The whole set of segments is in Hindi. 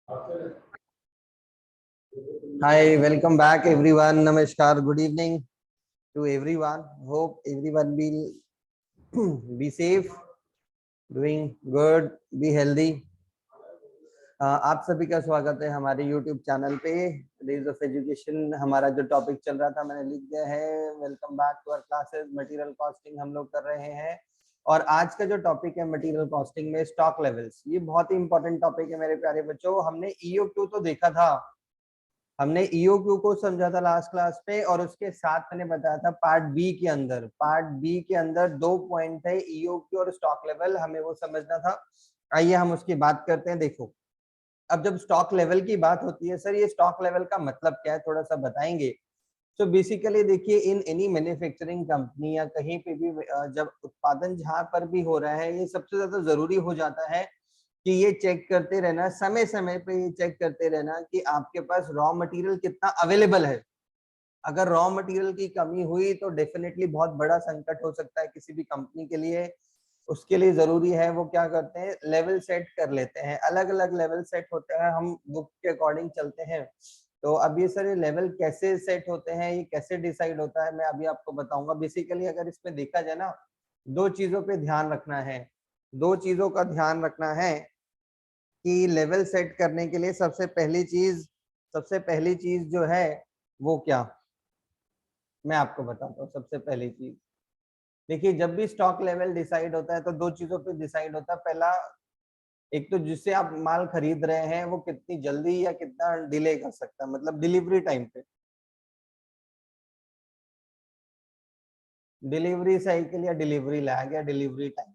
Hi, welcome back everyone. Namaskar. Good evening to everyone. Hope everyone will be safe, doing good, be healthy. आप सभी का स्वागत है हमारे YouTube चैनल पे डेज ऑफ एजुकेशन। हमारा जो टॉपिक चल रहा था मैंने लिख दिया है, welcome back to our classes. Material costing हम लोग कर रहे हैं और आज का जो टॉपिक है मटेरियल कॉस्टिंग में स्टॉक लेवल्स, ये बहुत ही इंपॉर्टेंट टॉपिक है मेरे प्यारे बच्चों। हमने EOQ तो देखा था, हमने EOQ को समझा था लास्ट क्लास पे और उसके साथ मैंने बताया था पार्ट बी के अंदर 2 पॉइंट है, EOQ और स्टॉक लेवल, हमें वो समझना था। आइए हम उसकी बात करते हैं। देखो, अब जब स्टॉक लेवल की बात होती है, सर ये स्टॉक लेवल का मतलब क्या है, थोड़ा सा बताएंगे। तो बेसिकली देखिए, इन एनी मैन्युफैक्चरिंग कंपनी या कहीं पे भी जब उत्पादन जहां पर भी हो रहा है, ये सबसे ज्यादा जरूरी हो जाता है कि ये चेक करते रहना, समय समय पे ये चेक करते रहना कि आपके पास रॉ मटेरियल कितना अवेलेबल है। अगर रॉ मटेरियल की कमी हुई तो डेफिनेटली बहुत बड़ा संकट हो सकता है किसी भी कंपनी के लिए। उसके लिए जरूरी है वो क्या करते हैं, लेवल सेट कर लेते हैं। अलग अलग लेवल सेट होते हैं, हम बुक के अकॉर्डिंग चलते हैं। तो अब ये सारे लेवल कैसे सेट होते हैं, ये कैसे डिसाइड होता है, मैं अभी आपको बताऊंगा। बेसिकली अगर इसमें देखा जाए ना, दो चीजों पे ध्यान रखना है, दो चीजों का ध्यान रखना है कि लेवल सेट करने के लिए सबसे पहली चीज जो है वो क्या, मैं आपको बताता हूँ। सबसे पहली चीज देखिए, जब भी स्टॉक लेवल डिसाइड होता है तो दो चीजों पे डिसाइड होता है। पहला, एक तो जिससे आप माल खरीद रहे हैं वो कितनी जल्दी या कितना डिले कर सकता है, मतलब डिलीवरी टाइम पे, डिलीवरी साइकिल या डिलीवरी लैग या डिलीवरी टाइम।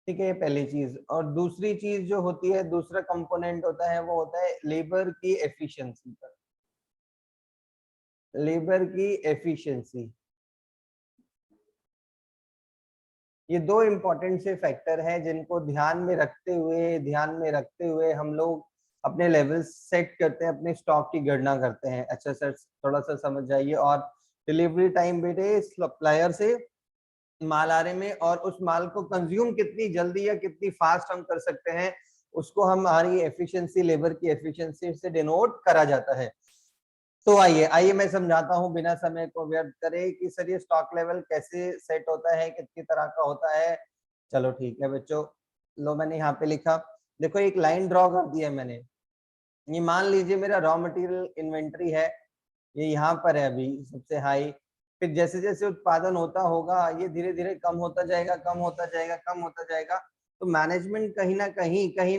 ठीक है, ये पहली चीज। और दूसरी चीज जो होती है, दूसरा कंपोनेंट होता है वो होता है लेबर की एफिशिएंसी पर, लेबर की एफिशिएंसी। ये दो इंपॉर्टेंट से फैक्टर हैं जिनको ध्यान में रखते हुए हम लोग अपने लेवल सेट करते हैं, अपने स्टॉक की गणना करते हैं। अच्छा सर, थोड़ा सा समझ जाइए। और डिलीवरी टाइम बेटे, सप्लायर से माल आने में और उस माल को कंज्यूम कितनी जल्दी या कितनी फास्ट हम कर सकते हैं, उसको हमारी एफिशिएंसी, लेबर की एफिशिएंसी से डिनोट करा जाता है। तो आइए आइए मैं समझाता हूँ बिना समय को व्यर्थ करे कि सर ये स्टॉक लेवल कैसे सेट होता है, कितनी तरह का होता है। चलो ठीक है बच्चों, लो मैंने यहाँ पे लिखा, देखो एक लाइन ड्रॉ कर दी है मैंने। ये मान लीजिए मेरा रॉ मटेरियल इन्वेंट्री है, ये यहाँ पर है अभी सबसे हाई। फिर जैसे जैसे उत्पादन होता होगा ये धीरे धीरे कम होता जाएगा, कम होता जाएगा, कम होता जाएगा। तो मैनेजमेंट कहीं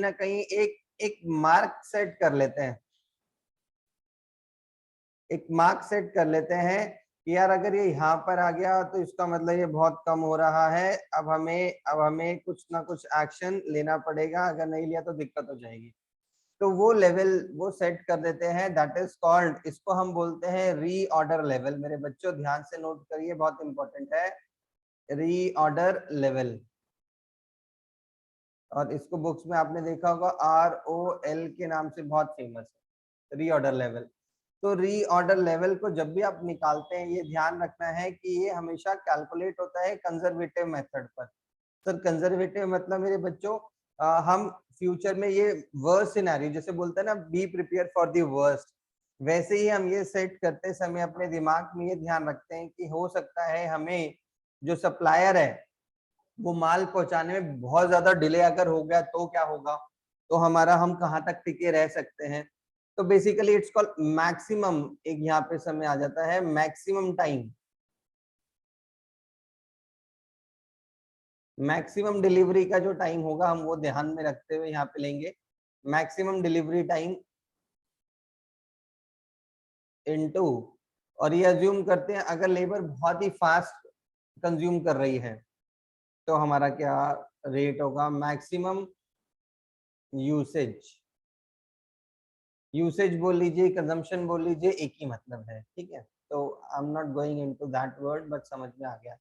ना कहीं एक एक मार्क सेट कर लेते हैं, एक मार्क सेट कर लेते हैं कि यार अगर ये यहाँ पर आ गया तो इसका मतलब ये बहुत कम हो रहा है, अब हमें कुछ ना कुछ एक्शन लेना पड़ेगा, अगर नहीं लिया तो दिक्कत हो जाएगी। तो वो लेवल वो सेट कर देते हैं, दैट इज कॉल्ड, इसको हम बोलते हैं रीऑर्डर लेवल। मेरे बच्चों ध्यान से नोट करिए, बहुत इंपॉर्टेंट है, रीऑर्डर लेवल। और इसको बुक्स में आपने देखा होगा ROL के नाम से बहुत फेमस है, रीऑर्डर लेवल। तो रीऑर्डर लेवल को जब भी आप निकालते हैं, ये ध्यान रखना है कि ये हमेशा कैलकुलेट होता है कंजर्वेटिव मेथड पर। सर कंजर्वेटिव मतलब मेरे बच्चों, हम फ्यूचर में ये वर्स्ट सिनेरियो जैसे बोलते हैं ना, be prepare for the worst, वैसे ही हम ये सेट करते समय अपने दिमाग में ये ध्यान रखते हैं कि हो सकता है हमें जो सप्लायर है वो माल पहुंचाने में बहुत ज्यादा डिले अगर हो गया तो क्या होगा, तो हम कहाँ तक टिके रह सकते हैं। तो बेसिकली इट्स कॉल्ड मैक्सिमम, एक यहाँ पे समय आ जाता है मैक्सिमम टाइम, मैक्सिमम डिलीवरी का जो टाइम होगा हम वो ध्यान में रखते हुए यहाँ पे लेंगे, मैक्सिमम डिलीवरी टाइम इनटू, और ये अज्यूम करते हैं अगर लेबर बहुत ही फास्ट कंज्यूम कर रही है तो हमारा क्या रेट होगा, मैक्सिमम यूसेज। यूसेज बोल लीजिए, कंजम्पशन बोल लीजिए, एक ही मतलब है। ठीक है, तो I am not going into that word, but समझ में आ गया।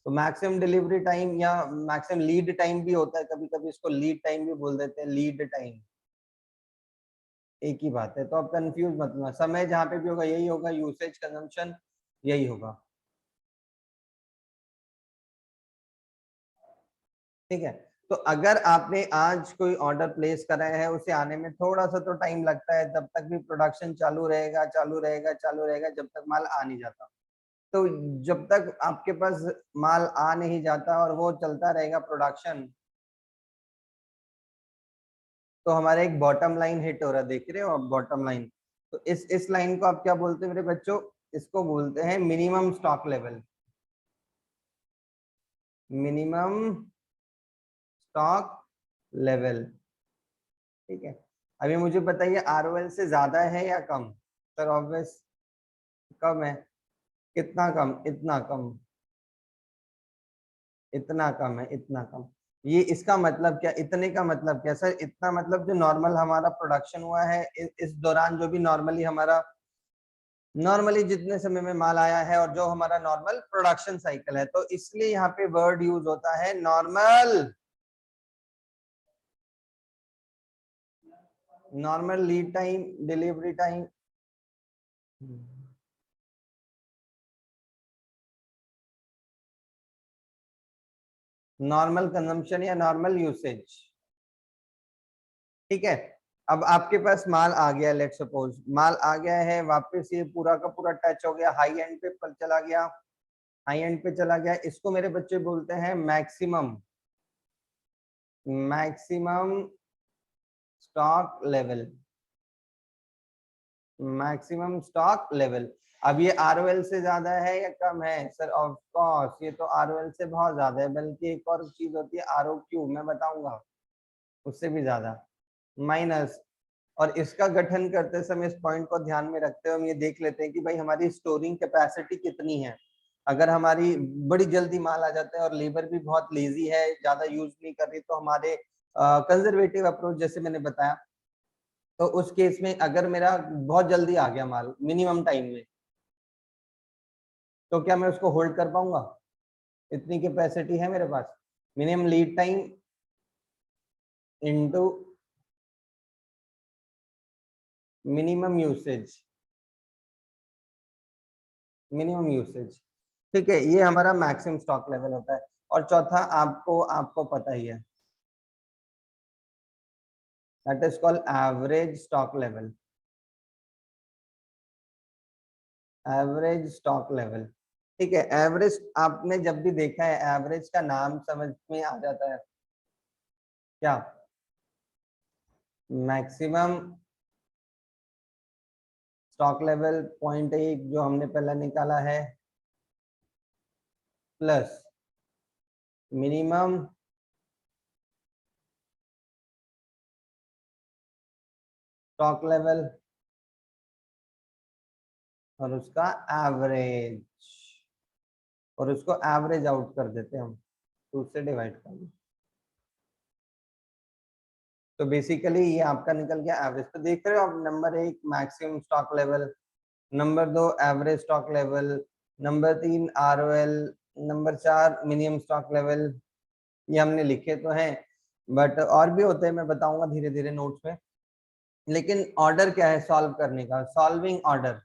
तो मैक्सिमम डिलीवरी टाइम या मैक्सिमम लीड टाइम भी होता है, कभी कभी इसको लीड टाइम भी बोल देते हैं, लीड टाइम एक ही बात है। तो आप कंफ्यूज मत होना, समय जहाँ पे भी होगा यही होगा, यूसेज कंजम्पशन यही होगा। ठीक है, तो अगर आपने आज कोई ऑर्डर प्लेस करा है, उसे आने में थोड़ा सा तो टाइम लगता है, तब तक भी प्रोडक्शन चालू रहेगा चालू रहेगा चालू रहेगा जब तक माल आ नहीं जाता। तो जब तक आपके पास माल आ नहीं जाता और वो चलता रहेगा प्रोडक्शन, तो हमारा एक बॉटम लाइन हिट हो रहा है, देख रहे हो आप बॉटम लाइन। तो इस लाइन को आप क्या बोलते हैं मेरे बच्चों? इसको बोलते हैं minimum stock level. Minimum stock level, ठीक है। अभी मुझे बताइए आरओएल से ज्यादा है या कम? सर ऑब्वियस कम है। कितना कम? इतना कम, इतना कम है, इतना कम। ये इसका मतलब क्या? इतने का मतलब क्या सर? इतना मतलब जो नॉर्मल हमारा प्रोडक्शन हुआ है इस दौरान, जो भी नॉर्मली हमारा नॉर्मली जितने समय में माल आया है और जो हमारा नॉर्मल प्रोडक्शन साइकिल है, तो इसलिए यहाँ पे वर्ड यूज होता है normal. Normal lead time, delivery time, normal consumption या नॉर्मल यूसेज, ठीक है। अब आपके पास माल आ गया, लेट सपोज माल आ गया है, वापस ये पूरा का पूरा टच हो गया, हाई एंड पे चला गया, हाई एंड पे चला गया। इसको मेरे बच्चे बोलते हैं maximum, maximum stock level, maximum stock level. अब ये आरओएल से ज्यादा है या कम है? सर ऑफ कोर्स ये तो आरओएल से बहुत ज्यादा है, बल्कि एक और चीज होती है आरओक्यू, मैं बताऊंगा, उससे भी ज्यादा, माइनस। और इसका गठन करते समय इस पॉइंट को ध्यान में रखते हुए हम ये देख लेते हैं कि भाई हमारी स्टोरिंग कैपेसिटी कितनी है। अगर हमारी बड़ी जल्दी माल आ जाता है और लेबर भी बहुत लेजी है, ज्यादा यूज नहीं कर रही, तो हमारे कंजर्वेटिव अप्रोच जैसे मैंने बताया, तो उस केस में अगर मेरा बहुत जल्दी आ गया माल मिनिमम टाइम में, तो क्या मैं उसको होल्ड कर पाऊंगा? इतनी कैपेसिटी है मेरे पास। Minimum lead time into minimum usage, minimum usage, ठीक है। ये हमारा मैक्सिमम स्टॉक लेवल होता है। और चौथा आपको आपको पता ही है, that is called average stock level. Average stock level, ठीक है। एवरेज आपने जब भी देखा है, एवरेज का नाम समझ में आ जाता है क्या? मैक्सिमम स्टॉक लेवल 0.1 जो हमने पहले निकाला है, प्लस मिनिमम स्टॉक लेवल और उसका एवरेज, और उसको एवरेज आउट कर देते हैं हम, तो उससे डिवाइड कर दें। तो बेसिकली ये आपका निकल गया एवरेज। तो देख रहे हो आप, number 1 maximum stock level, number 2 average stock level, number 3 ROL, number 4 minimum stock level. ये हमने लिखे तो हैं, बट और भी होते हैं, मैं बताऊंगा धीरे धीरे नोट्स में। लेकिन ऑर्डर क्या है सॉल्व करने का? Solving order,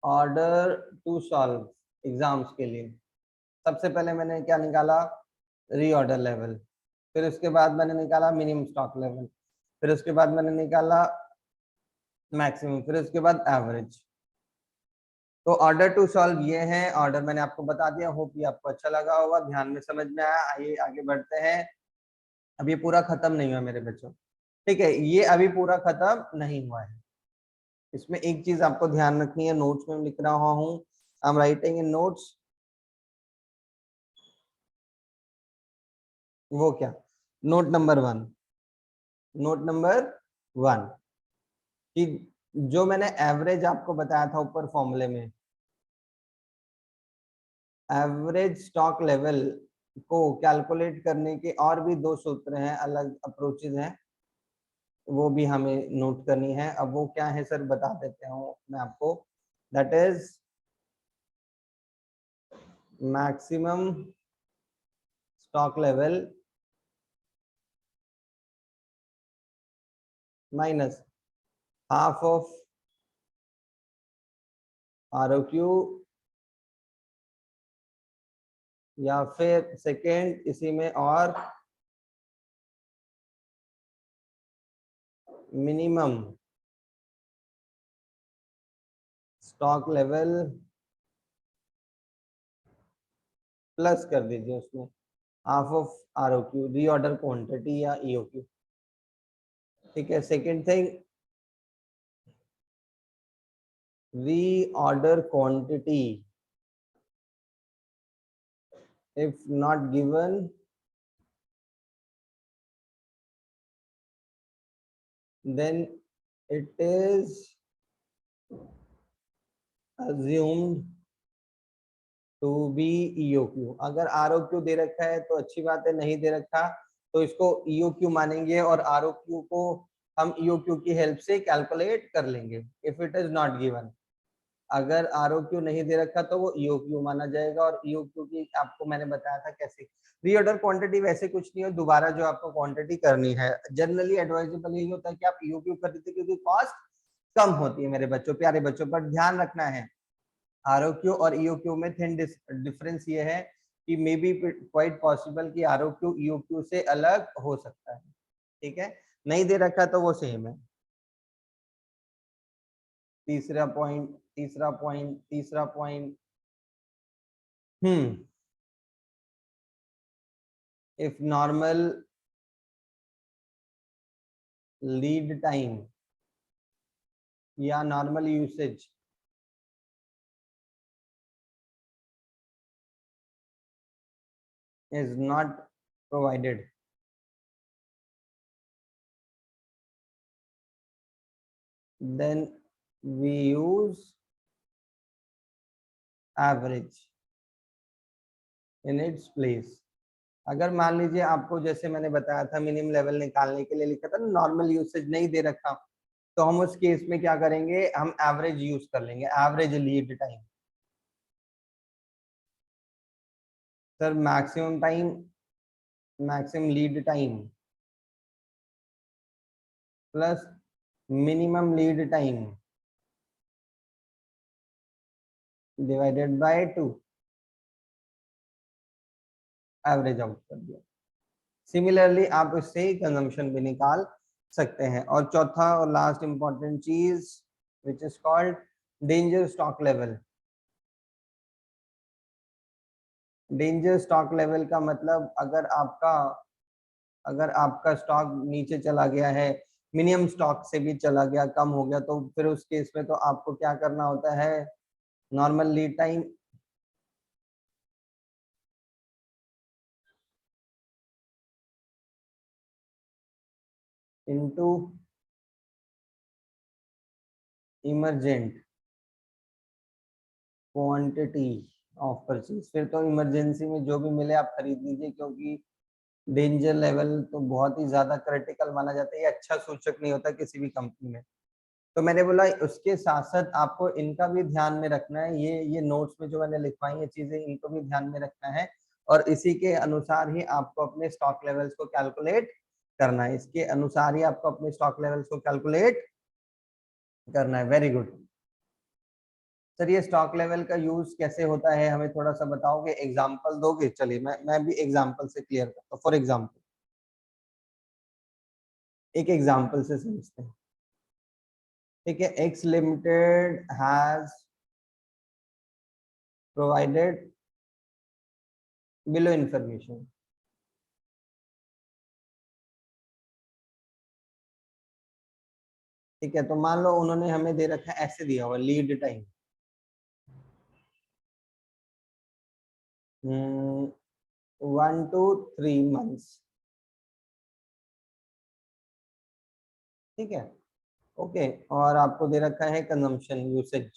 order to solve exams के लिए। सबसे पहले मैंने क्या निकाला? Reorder level. फिर उसके बाद मैंने निकाला मिनिमम स्टॉक लेवल। फिर उसके बाद मैंने निकाला मैक्सिमम। फिर उसके बाद एवरेज। तो ऑर्डर टू सॉल्व ये है। ऑर्डर मैंने आपको बता दिया, होप ये आपको अच्छा लगा होगा, ध्यान में समझ में आया। आइए आगे बढ़ते हैं। अब ये पूरा खत्म नहीं हुआ मेरे बच्चों, ठीक है। ये अभी पूरा खत्म नहीं हुआ है। इसमें एक चीज आपको ध्यान रखनी है, नोट्स में लिख रहा हूँ, I am writing in notes. वो क्या? नोट नंबर 1, नोट नंबर 1, कि जो मैंने एवरेज आपको बताया था ऊपर फॉर्मूले में, एवरेज स्टॉक लेवल को कैलकुलेट करने के और भी 2 सूत्र हैं, अलग अप्रोचेज हैं, वो भी हमें नोट करनी है। अब वो क्या है सर, बता देते हूँ मैं आपको। That is maximum stock level minus half of ROQ या फिर सेकेंड इसी में और मिनिमम स्टॉक लेवल प्लस कर दीजिए उसमें half of ROQ, reorder quantity या EOQ। ठीक है, second thing, reorder quantity if not given, then it is assumed to be EOQ। अगर ROQ दे रखा है तो अच्छी बात है, नहीं दे रखा तो इसको EOQ मानेंगे और ROQ को हम EOQ की हेल्प से कैलकुलेट कर लेंगे। If it is not given, अगर ROQ नहीं दे रखा तो वो EOQ माना जाएगा। और EOQ की आपको मैंने बताया था कैसे। रीऑर्डर क्वांटिटी वैसे कुछ नहीं है, दोबारा जो आपको क्वांटिटी करनी है, जनरली एडवाइजेबल यही होता है कि आप EOQ कर देते क्योंकि कॉस्ट कम होती है मेरे बच्चों, प्यारे बच्चों। पर ध्यान रखना है ROQ और EOQ में थिन डिफरेंस ये है कि मे बी क्वाइट पॉसिबल कि ROQ EOQ से अलग हो सकता है। ठीक है, नहीं दे रखा तो वो सेम है। तीसरा point, if normal lead time या normal usage is not provided, then we use average in its place। अगर मान लीजिए आपको जैसे मैंने बताया था मिनिमम लेवल निकालने के लिए लिखा था, नॉर्मल यूसेज नहीं दे रखा, तो हम उस केस में क्या करेंगे, हम एवरेज यूज कर लेंगे, average lead time. Sir maximum time, maximum lead time plus minimum lead time divided by 2, average out कर दिया। सिमिलरली आप इससे कंजम्पशन भी निकाल सकते हैं। और चौथा और लास्ट इंपॉर्टेंट चीज which is called danger stock level. Danger stock level का मतलब अगर आपका स्टॉक नीचे चला गया है, मिनिमम स्टॉक से भी चला गया, कम हो गया, तो फिर उस केस में तो आपको क्या करना होता है, normal lead time into emergent quantity of purchase. फिर तो इमरजेंसी में जो भी मिले आप खरीद लीजिए, क्योंकि डेंजर लेवल तो बहुत ही ज्यादा क्रिटिकल माना जाता है, ये अच्छा सूचक नहीं होता किसी भी कंपनी में। तो मैंने बोला उसके साथ साथ आपको इनका भी ध्यान में रखना है, ये नोट्स में जो मैंने लिखवाई ये चीजें, इनको भी ध्यान में रखना है और इसी के अनुसार ही आपको अपने स्टॉक लेवल्स को कैलकुलेट करना है। इसके अनुसार ही आपको अपने स्टॉक लेवल्स को कैलकुलेट करना है। वेरी गुड सर, ये स्टॉक लेवल का यूज कैसे होता है हमें थोड़ा सा बताओगे, एग्जांपल दोगे? चलिए मैं भी एग्जांपल से क्लियर करता हूँ। फॉर एग्जांपल, एक एग्जांपल से समझते हैं। ठीक है, x limited has provided below information. ठीक है, तो मान लो उन्होंने हमें दे रखा है, ऐसे दिया हुआ लीड टाइम 1 to 3 months। ठीक है, ओके। और आपको दे रखा है कंजम्पशन यूसेज,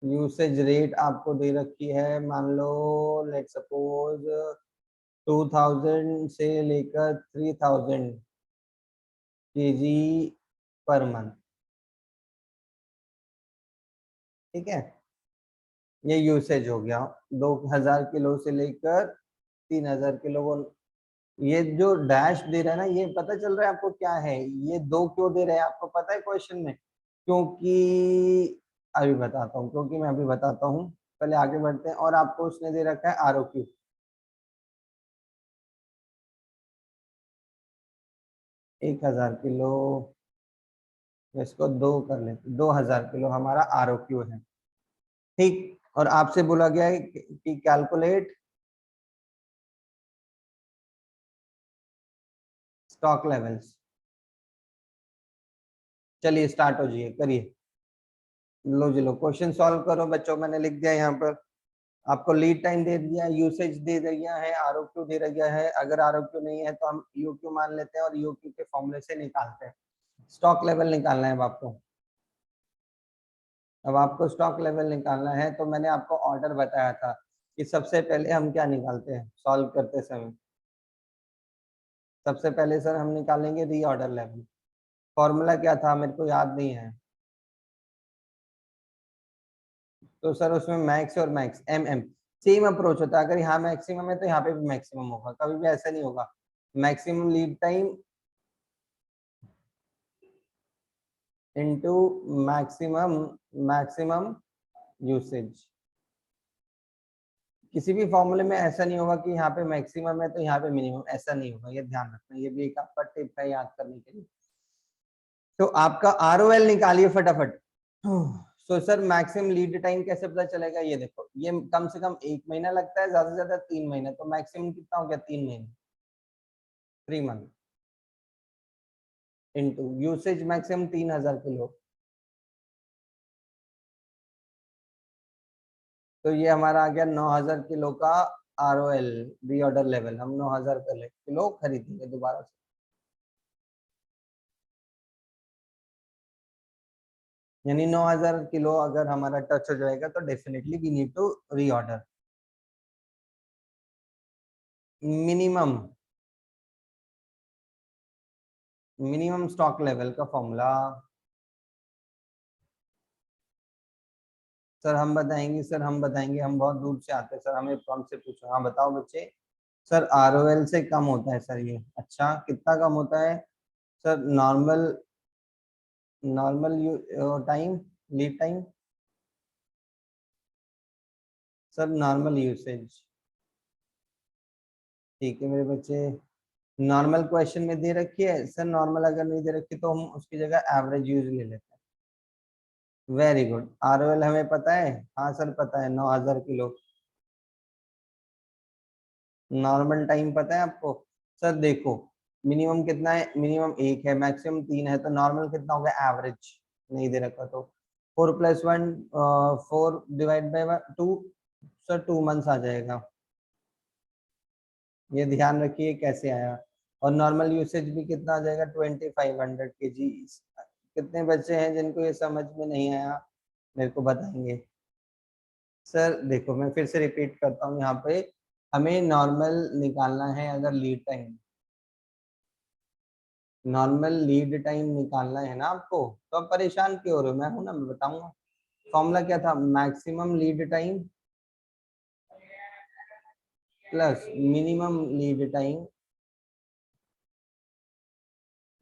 यूसेज रेट आपको दे रखी है, मान लो लेट सपोज 2000 से लेकर 3000 केजी पर मंथ। ठीक है, ये यूसेज हो गया। 2000 किलो से लेकर 3000 किलो। वो ये जो डैश दे रहा है ना, ये पता चल रहा है आपको क्या है, ये दो क्यों दे रहे हैं आपको पता है क्वेश्चन में? क्योंकि अभी बताता हूँ, क्योंकि मैं अभी बताता हूँ। पहले आगे बढ़ते हैं। और आपको उसने दे रखा है ROQ, एक 1000 किलो, इसको 2 कर लेते, 2000 किलो हमारा ROQ है। ठीक, और आपसे बोला गया है कि कैलकुलेट स्टॉक लेवल्स। चलिए स्टार्ट हो जाइए, करिए। लो जी लो, क्वेश्चन सॉल्व करो बच्चों। मैंने लिख दिया यहाँ पर, आपको लीड टाइम दे दिया है, यूसेज दे दिया है, ROQ दे दिया है। अगर ROQ नहीं है तो हम UQ मान लेते हैं और UQ के फॉर्मूले से निकालते हैं। स्टॉक लेवल निकालना है अब आपको। अब आपको स्टॉक लेवल निकालना है, तो मैंने आपको ऑर्डर बताया था कि सबसे पहले हम क्या निकालते हैं सॉल्व करते समय। सबसे पहले सर हम निकालेंगे रीऑर्डर लेवल। फॉर्मूला क्या था मेरे को याद नहीं है, तो सर उसमें मैक्स और मैक्स MM सेम अप्रोच होता है। अगर यहाँ मैक्सिमम है तो यहाँ पे भी मैक्सिमम होगा, कभी भी ऐसा नहीं होगा। Maximum lead time into maximum usage. किसी भी फॉर्मूले में ऐसा नहीं होगा कि यहाँ पे मैक्सिमम है तो यहाँ पे मिनिमम, ऐसा नहीं होगा, ये ध्यान रखना। ये भी एक आपका टिप है याद करने के लिए। तो आपका ROL निकालिए फटाफट। तो सर मैक्सिमम लीड टाइम कैसे पता चलेगा, ये देखो, ये कम से कम 1 महीना लगता है, ज्यादा से ज्यादा 3 महीने, तो मैक्सिमम कितना हो गया 3 महीने, 3 month, into usage maximum 3000 kilo. तो ये हमारा आ गया 9000 किलो का ROL, रीऑर्डर लेवल। हम 9000 किलो खरीदेंगे दोबारा से। यानी 9000 किलो अगर हमारा टच हो जाएगा तो definitely we need to reorder. Minimum minimum stock level का फॉर्मूला सर हम बताएंगे, सर हम बताएंगे, हम बहुत दूर से आते हैं सर, हमें तो हमसे पूछो। हाँ बताओ बच्चे। सर ROL से कम होता है सर ये। अच्छा, कितना कम होता है sir? Normal normal time, lead time, sir normal usage. ठीक है मेरे बच्चे, नॉर्मल क्वेश्चन में दे रखी है सर, नॉर्मल अगर नहीं दे रखी तो हम उसकी जगह एवरेज यूज ले लेते हैं। Very good. ROL हमें पता है, हाँ सर पता है, 9000 किलो। नॉर्मल टाइम पता है आपको? सर देखो, मिनिमम कितना है, मिनिमम 1 है, मैक्सिमम 3 है, तो नॉर्मल कितना होगा एवरेज, नहीं दे रखा तो 4+1 4 डिवाइड बाई 2, सर 2 मंथ्स आ जाएगा। ये ध्यान रखिए कैसे आया। और नॉर्मल यूसेज भी कितना आ जाएगा, 2500 kg। कितने बच्चे हैं जिनको ये समझ में नहीं आया, मेरे को बताएंगे। सर देखो मैं फिर से रिपीट करता हूँ, यहाँ पे हमें नॉर्मल निकालना है। अगर lead time, normal lead time निकालना है ना आपको, तो आप परेशान क्यों हो रहे हो? मैं हूं ना, मैं बताऊंगा। फॉर्मूला क्या था? Maximum lead time plus minimum lead time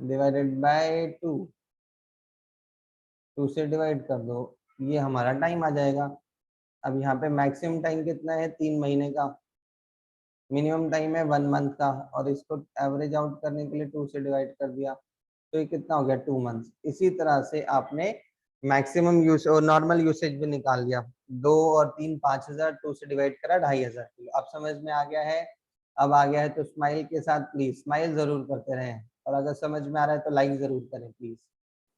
divided by 2। 2 से डिवाइड कर दो, ये हमारा टाइम आ जाएगा। अब यहाँ पे मैक्सिमम टाइम कितना है, 3 महीने का। मिनिमम टाइम है 1 मंथ का, और इसको एवरेज आउट करने के लिए 2 से डिवाइड कर दिया, तो ये कितना हो गया, 2 मंथ। इसी तरह से आपने मैक्सिमम यूज और नॉर्मल यूसेज भी निकाल लिया। 2 और 3 5000, 2 से डिवाइड करा 2500 किलो। अब समझ में आ गया है? अब आ गया है तो स्माइल के साथ प्लीज स्माइल जरूर करते रहें, और अगर समझ में आ रहा है तो लाइक जरूर करें प्लीज।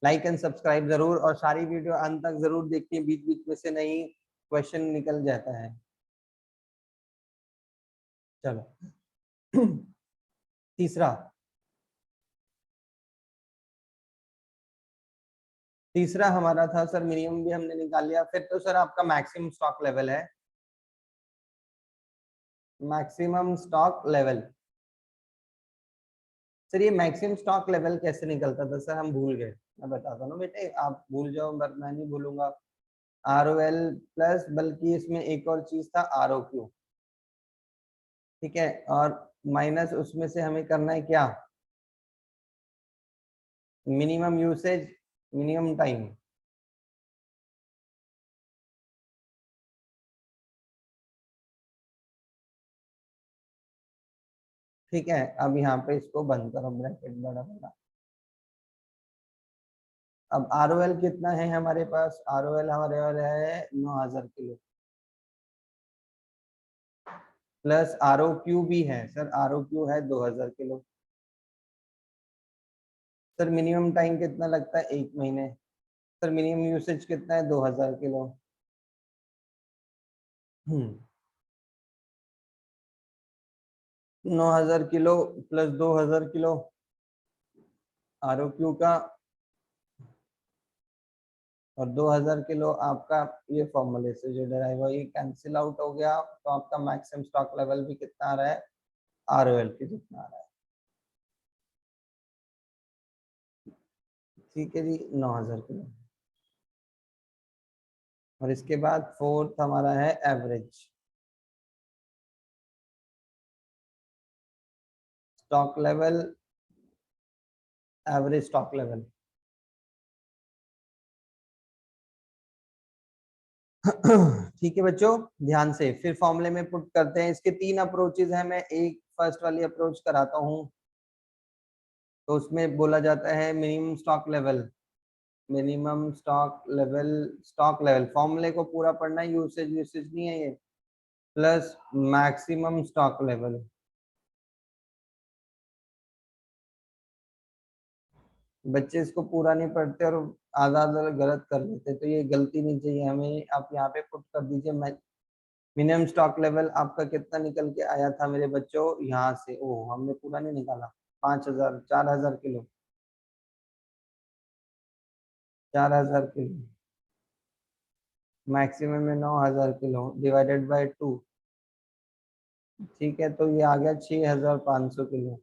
लाइक एंड सब्सक्राइब जरूर, और सारी वीडियो अंत तक जरूर देखिए, बीच बीच में से नहीं क्वेश्चन निकल जाता है। चलो तीसरा, तीसरा हमारा था सर, मिनिमम भी हमने निकाल लिया। फिर तो सर आपका मैक्सिमम स्टॉक लेवल है। मैक्सिमम स्टॉक लेवल, सर ये मैक्सिमम स्टॉक लेवल कैसे निकलता था सर? हम भूल गए, मैं बताता हूँ ना बेटे, आप भूल जाओ बट मैं नहीं भूलूंगा। ROL प्लस, बल्कि इसमें एक और चीज था ROQ, ठीक है, और माइनस उसमें से हमें करना है क्या, मिनिमम यूसेज, मिनिमम टाइम। ठीक है, अब यहाँ पे इसको बंद करो ब्रैकेट बड़ा बड़ा। अब ROL कितना है हमारे पास? ROL हमारे वाला है 9000 किलो, प्लस ROQ भी है सर, ROQ है 2000 किलो। सर मिनिमम टाइम कितना लगता है? 1 महीने। सर मिनिमम यूसेज कितना है? 2000 kilo. 9000 kilo plus 2000 kilo ROQ का, और 2000 किलो आपका, ये फॉर्मूले से जो डराइव हुआ ये कैंसिल आउट हो गया, तो आपका मैक्सिमम स्टॉक लेवल भी कितना आ रहा है? ROL के जितना आ रहा है। ठीक है जी, 9000 किलो। और इसके बाद फोर्थ हमारा है average stock level, average stock level. ठीक है बच्चों, ध्यान से फिर फॉर्मूले में पुट करते हैं। इसके 3 अप्रोचेज हैं, मैं एक फर्स्ट वाली अप्रोच कराता हूँ। तो उसमें बोला जाता है minimum stock level, minimum stock level, stock level फॉर्मूले को पूरा पढ़ना है, यूसेज यूसेज नहीं है ये, प्लस मैक्सिमम स्टॉक लेवल। बच्चे इसको पूरा नहीं पढ़ते और आधा आधा गलत कर लेते, तो ये गलती नहीं चाहिए हमें। आप यहाँ पे पुट कर दीजिए मिनिमम स्टॉक लेवल आपका कितना निकल के आया था मेरे बच्चों? यहाँ से, ओ हमने पूरा नहीं निकाला, 5000, 4000 किलो, 4000 किलो मैक्सिमम में 9000 किलो डिवाइडेड बाय 2। ठीक है, तो ये आ गया 6500 किलो,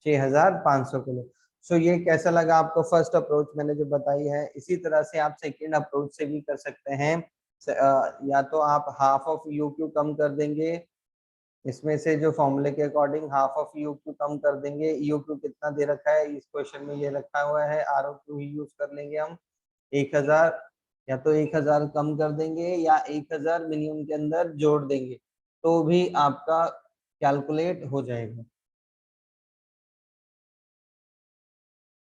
6500 किलो। सो ये कैसा लगा आपको फर्स्ट अप्रोच मैंने जो बताई है? इसी तरह से आप सेकंड अप्रोच से भी कर सकते हैं। या तो आप हाफ ऑफ यू क्यू कम कर देंगे, इसमें से जो फॉर्मूले के according half of U Q कम कर देंगे। यू क्यू कितना दे रखा है इस क्वेश्चन में? ये रखा हुआ है, आर ओ क्यू ही यूज कर लेंगे हम 1000। या तो 1000 कम कर देंगे या 1000 मिनिमम के अंदर जोड़ देंगे, तो भी आपका कैलकुलेट हो जाएगा।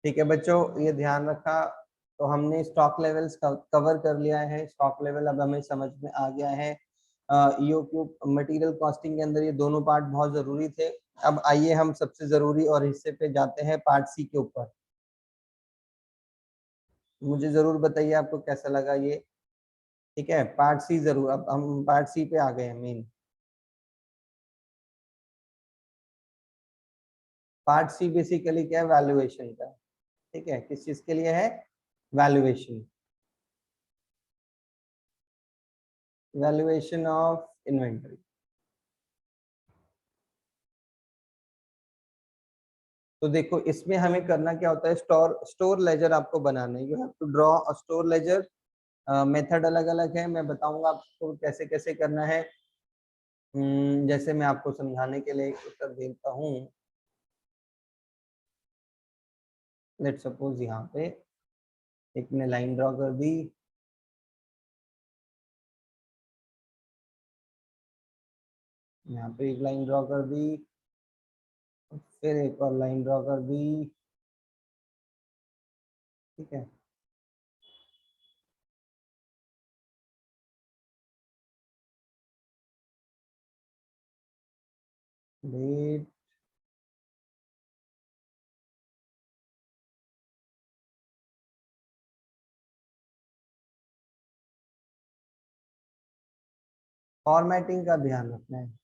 ठीक है बच्चों, ये ध्यान रखा। तो हमने स्टॉक लेवल्स कवर कर लिया है, स्टॉक लेवल अब हमें समझ में आ गया है। ईओक्यू मटेरियल कॉस्टिंग के अंदर ये दोनों पार्ट बहुत जरूरी थे। अब आइए हम सबसे जरूरी और हिस्से पे जाते हैं, पार्ट सी के ऊपर। मुझे जरूर बताइए आपको कैसा लगा ये। ठीक है, पार्ट सी जरूर, अब हम पार्ट सी पे आ गए हैं मेन। पार्ट सी बेसिकली क्या है? वैल्यूएशन का। ठीक है, किस चीज के लिए है? Valuation, valuation of inventory. तो देखो इसमें हमें करना क्या होता है, स्टोर स्टोर लेजर आपको बनाना है। You have to draw a store ledger. Method अलग अलग है, मैं बताऊंगा आपको कैसे कैसे करना है। जैसे मैं आपको समझाने के लिए एक उत्तर देता हूँ। लेट सपोज यहाँ पे एक ने लाइन ड्रॉ कर दी, यहाँ पे एक लाइन ड्रॉ कर दी, फिर एक और लाइन ड्रॉ कर दी। ठीक है, डेट, फॉर्मेटिंग का ध्यान रखना है।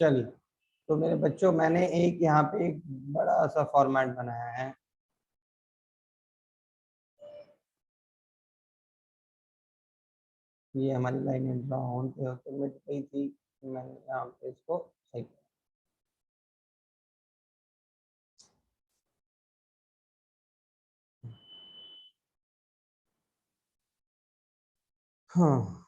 चलिए तो मेरे बच्चों, मैंने एक यहाँ पे एक बड़ा सा फॉर्मेट बनाया है। ये हमारी लाइन ड्राउन पे होकर मिट गई थी, मैंने यहाँ पे इसको सही किया। हाँ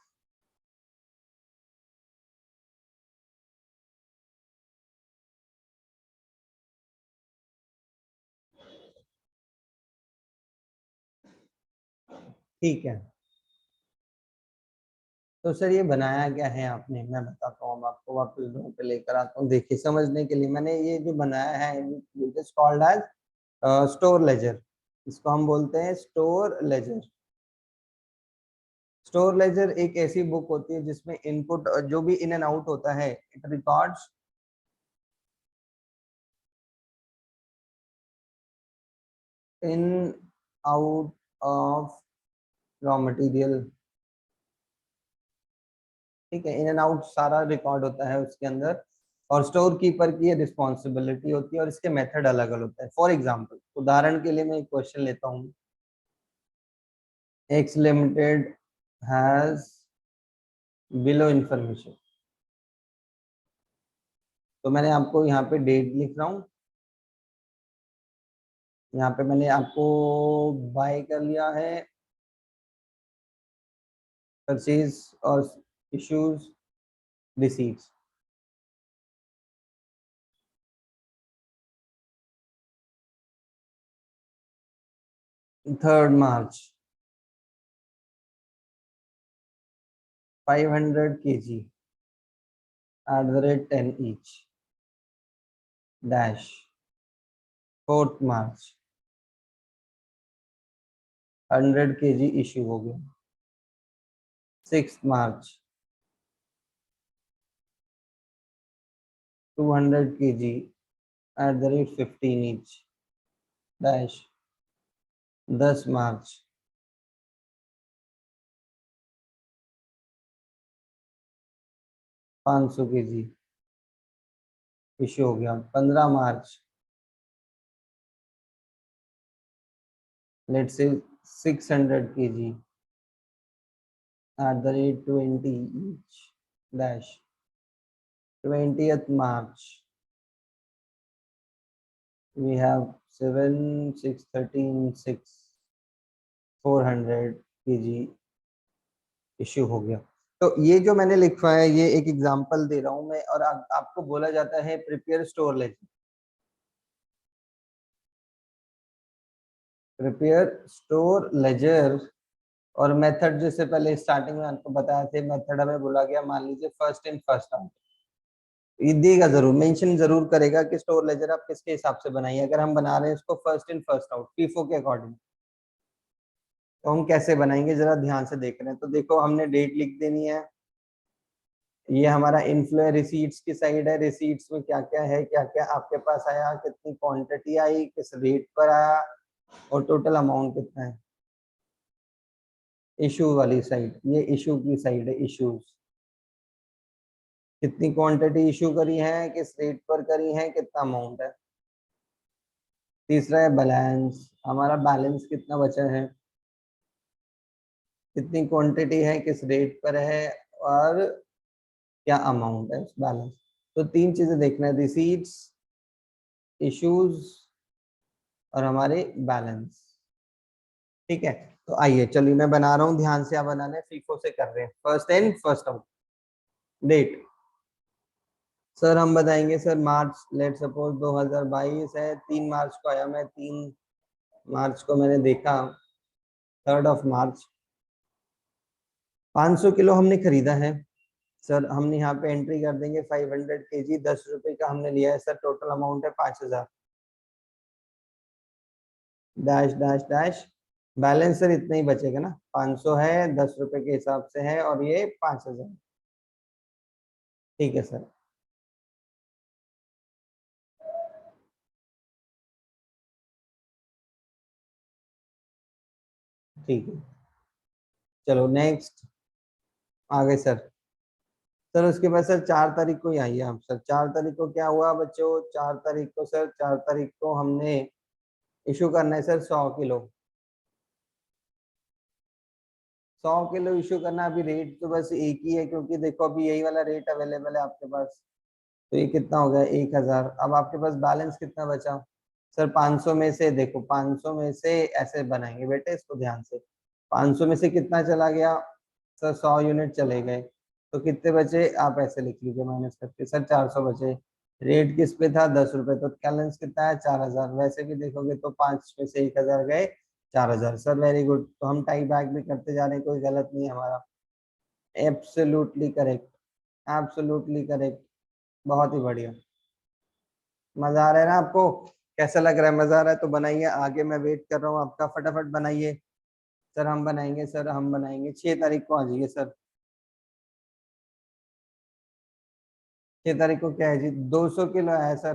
ठीक है। तो सर ये बनाया क्या है आपने, मैं बताता हूँ अब आपको, वापस ड्रॉ पे लेकर आता हूँ। देखिए समझने के लिए मैंने ये जो बनाया है, it is called as store ledger. इसको हम बोलते हैं स्टोर लेजर। स्टोर लेजर एक ऐसी बुक होती है जिसमें इनपुट जो भी इन एंड आउट होता है, it records in out of raw material. ठीक है, इन एंड आउट सारा रिकॉर्ड होता है उसके अंदर, और स्टोर कीपर की ये रिस्पॉन्सिबिलिटी होती है, और इसके मेथड अलग अलग होता है। फॉर एग्जाम्पल, उदाहरण के लिए मैं एक क्वेश्चन लेता हूँ। X limited has below information. तो मैंने आपको यहाँ पे डेट लिख रहा हूँ, यहाँ पे मैंने आपको बाय कर लिया है, परचेज और इश्यूज, रिसीट्स। 3 मार्च 500 kg @ 10 each डैश। 4 मार्च 100 kg इश्यू हो गया। 6 मार्च 200 kg @ 15 each डैश। 10 मार्च 500 kg इश्यू हो गया। 15 मार्च let's say 600 kg @ 20 each dash. 20th March we have 7 6 13 6 400 kg issue हो गया। तो ये जो मैंने लिखा है, ये एक एग्जांपल दे रहा हूं मैं, और आपको बोला जाता है prepare store laser. Prepare store laser. और मेथड, जैसे पहले स्टार्टिंग में आपको बताया थे, मेथड हमें बोला गया, मान लीजिए फर्स्ट इन फर्स्ट आउट। ये देगा जरूर, मेंशन जरूर करेगा कि स्टोर लेजर आप किसके हिसाब से बनाइए। अगर हम बना रहे हैं इसको first in first out, FIFO के अकॉर्डिंग, तो हम कैसे बनाएंगे जरा ध्यान से देख रहे हैं। तो देखो, हमने डेट लिख देनी है। ये हमारा इनफ्लो रिसीट्स की साइड है। रिसीट्स में क्या क्या है, क्या क्या आपके पास आया, कितनी क्वांटिटी आई, किस रेट पर आया, और टोटल अमाउंट कितना है। इशू वाली साइड, ये इशू की साइड है। इश्यूज, कितनी क्वांटिटी इशू करी है, किस रेट पर करी है, कितना अमाउंट है। तीसरा है बैलेंस, हमारा बैलेंस कितना बचा है, कितनी क्वांटिटी है, किस रेट पर है, और क्या अमाउंट है उस बैलेंस। तो तीन चीजें देखना है, रिसीट्स, इश्यूज, और हमारे बैलेंस। ठीक है। तो आइए, चलिए मैं बना रहा हूँ, ध्यान से आप बनाने, फीफो से कर रहे हैं, first in first out. Date sir हम बताएंगे सर मार्च, लेट सपोज 2022 है, 3 मार्च को आया। मैं 3 मार्च को मैंने देखा, 3rd of March 500 किलो हमने खरीदा है। सर हमने यहाँ पे एंट्री कर देंगे 500 kg, 10 रुपए का हमने लिया है सर, टोटल अमाउंट है 5000 dash dash dash. Balance sir इतना ही बचेगा ना, 500 है, 10 रुपए के हिसाब से है, और ये 5000। ठीक है सर। ठीक है, चलो नेक्स्ट। आगे सर, सर उसके बाद सर 4 तारीख को ही आइए आप सर। 4 तारीख को क्या हुआ बच्चों, 4 तारीख को सर, 4 तारीख को हमने इशू करना है सर 100 किलो। 100 किलो इशू करना। अभी रेट तो बस एक ही है, क्योंकि देखो अभी यही वाला रेट अवेलेबल है आपके पास। तो ये कितना हो गया, 1,000। अब आपके पास बैलेंस कितना बचा सर? 500 में से देखो, 500 में से ऐसे बनाएंगे बेटे, इसको ध्यान से। 500 में से कितना चला गया सर? 100 यूनिट चले गए। तो कितने बचे आप ऐसे लिख लीजिए माइनस करके सर, 400 बचे। रेट किस पे था? 10 रुपए। तो बैलेंस कितना है? 4,000। वैसे भी देखोगे तो 5 में से 1,000 गए, 4,000। Sir very good. तो हम टाई बैक भी करते जा रहे हैं, कोई गलत नहीं है हमारा। Absolutely correct, absolutely correct. बहुत ही बढ़िया। मजा आ रहा है ना आपको? कैसा लग रहा है? मजा आ रहा है तो बनाइए आगे, मैं वेट कर रहा हूँ आपका, फटाफट बनाइए। सर हम बनाएंगे, सर हम बनाएंगे। 6 तारीख को आ जाइए सर। 6 तारीख को क्या है जी? 200 किलो है सर।